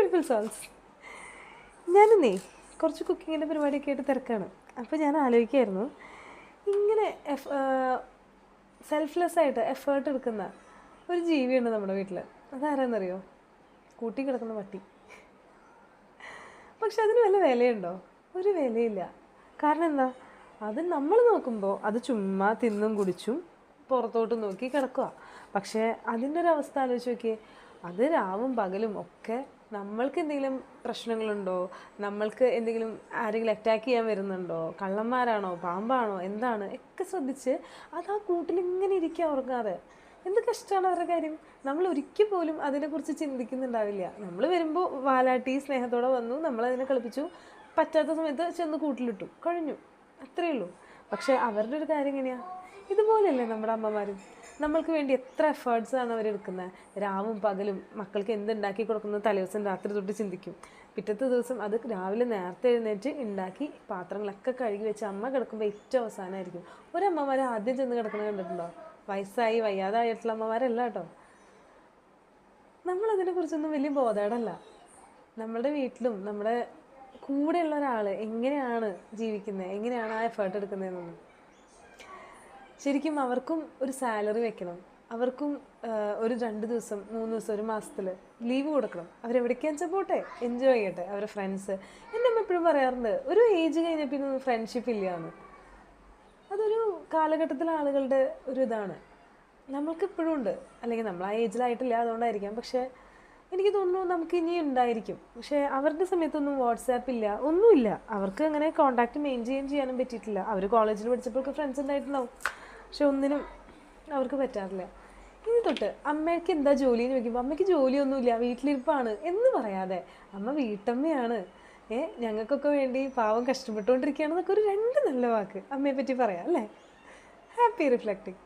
Simple souls. ഞാനിന്നേ കുറച്ച് കുക്കിങ്ങിൻ്റെ പരിപാടിയൊക്കെ ആയിട്ട് തിരക്കാണ്. അപ്പോൾ ഞാൻ ആലോചിക്കായിരുന്നു, ഇങ്ങനെ സെൽഫ്ലെസ്സായിട്ട് എഫേർട്ട് എടുക്കുന്ന ഒരു ജീവിയുണ്ട് നമ്മുടെ വീട്ടിൽ. അതാരാന്നറിയോ? കൂട്ടി കിടക്കുന്ന പട്ടി. പക്ഷെ അതിന് വല്ല വിലയുണ്ടോ? ഒരു വിലയില്ല. കാരണം എന്താ? അത് നമ്മൾ നോക്കുമ്പോൾ അത് ചുമ്മാ തിന്നും കുടിച്ചും പുറത്തോട്ട് നോക്കി കിടക്കുക. പക്ഷേ അതിൻ്റെ ഒരു അവസ്ഥ ആലോചിച്ച് നോക്കിയേ. അത് രാവും പകലും ഒക്കെ നമ്മൾക്ക് എന്തെങ്കിലും പ്രശ്നങ്ങളുണ്ടോ, നമ്മൾക്ക് എന്തെങ്കിലും ആരെങ്കിലും അറ്റാക്ക് ചെയ്യാൻ വരുന്നുണ്ടോ, കള്ളന്മാരാണോ പാമ്പാണോ എന്താണ് ഒക്കെ ശ്രദ്ധിച്ച് അത് ആ കൂട്ടിലിങ്ങനെ ഇരിക്കുക ഉറങ്ങാതെ. എന്ത് കഷ്ടമാണ് അവരുടെ കാര്യം. നമ്മൾ ഒരിക്കൽ പോലും അതിനെക്കുറിച്ച് ചിന്തിക്കുന്നുണ്ടാവില്ല. നമ്മൾ വരുമ്പോൾ വാലാട്ടി സ്നേഹത്തോടെ വന്നു, നമ്മളതിനെ കളിപ്പിച്ചു, പറ്റാത്ത സമയത്ത് ചെന്ന് കൂട്ടിലിട്ടു, കഴിഞ്ഞു, അത്രയേ ഉള്ളൂ. പക്ഷേ അവരുടെ ഒരു കാര്യം എങ്ങനെയാണ്? ഇതുപോലെയല്ലേ നമ്മുടെ അമ്മമാരും? നമ്മൾക്ക് വേണ്ടി എത്ര എഫേർട്സാണ് അവരെടുക്കുന്നത്. രാവും പകലും മക്കൾക്ക് എന്തുണ്ടാക്കി കൊടുക്കുന്നത് തലേദിവസം രാത്രി തൊട്ട് ചിന്തിക്കും. പിറ്റത്തെ ദിവസം അത് രാവിലെ നേരത്തെ എഴുന്നേറ്റ് ഉണ്ടാക്കി പാത്രങ്ങളൊക്കെ കഴുകി വെച്ച് അമ്മ കിടക്കുമ്പോൾ ഏറ്റവും അവസാനമായിരിക്കും. ഒരമ്മമാരെ ആദ്യം ചെന്ന് കിടക്കുന്നത് കണ്ടിട്ടുണ്ടോ? വയസ്സായി വയ്യാതായിട്ടുള്ള അമ്മമാരല്ല കേട്ടോ. നമ്മളതിനെക്കുറിച്ചൊന്നും വലിയ ബോധേടല്ല. നമ്മുടെ വീട്ടിലും നമ്മുടെ കൂടെയുള്ള ഒരാൾ എങ്ങനെയാണ് ജീവിക്കുന്നത്, എങ്ങനെയാണ് ആ എഫേർട്ട് എടുക്കുന്നതെന്നൊന്നും. ശരിക്കും അവർക്കും ഒരു സാലറി വെക്കണം. അവർക്കും ഒരു 2 ദിവസം 3 ദിവസം ഒരു മാസത്തിൽ ലീവ് കൊടുക്കണം. അവരെവിടേക്കാന്ന് വെച്ചാൽ പോട്ടെ, എൻജോയ് ചെയ്യട്ടെ. അവരുടെ ഫ്രണ്ട്സ്, എൻ്റെ അമ്മ എപ്പോഴും പറയാറുണ്ട്, ഒരു ഏജ് കഴിഞ്ഞ പിന്നെ ഫ്രണ്ട്ഷിപ്പ് ഇല്ലയെന്ന്. അതൊരു കാലഘട്ടത്തിലെ ആളുകളുടെ ഒരു ഇതാണ്. നമ്മൾക്കിപ്പോഴും ഉണ്ട്, അല്ലെങ്കിൽ നമ്മൾ ആ ഏജിലായിട്ടില്ല, അതുകൊണ്ടായിരിക്കാം. പക്ഷേ എനിക്ക് തോന്നുന്നു നമുക്ക് ഇനി ഉണ്ടായിരിക്കും. പക്ഷേ അവരുടെ സമയത്തൊന്നും വാട്സാപ്പ് ഇല്ല, ഒന്നുമില്ല. അവർക്ക് അങ്ങനെ കോൺടാക്റ്റ് മെയിൻറ്റെയിൻ ചെയ്യാനും പറ്റിയിട്ടില്ല. അവർ കോളേജിൽ പഠിച്ചപ്പോഴൊക്കെ ഫ്രണ്ട്സ് ഉണ്ടായിട്ടുണ്ടാവും, പക്ഷെ ഒന്നിനും അവർക്ക് പറ്റാറില്ല. ഇനി തൊട്ട് അമ്മയ്ക്ക് എന്താ ജോലി എന്ന് ചോദിക്കുമ്പോൾ അമ്മയ്ക്ക് ജോലിയൊന്നുമില്ല, വീട്ടിലിരിപ്പാണ് എന്ന് പറയാതെ അമ്മ വീട്ടമ്മയാണ്, ഞങ്ങൾക്കൊക്കെ വേണ്ടി പാവം കഷ്ടപ്പെട്ടുകൊണ്ടിരിക്കുകയാണെന്നൊക്കെ ഒരു 2 നല്ല വാക്ക് അമ്മയെ പറ്റി പറയാം, അല്ലേ? Happy reflecting.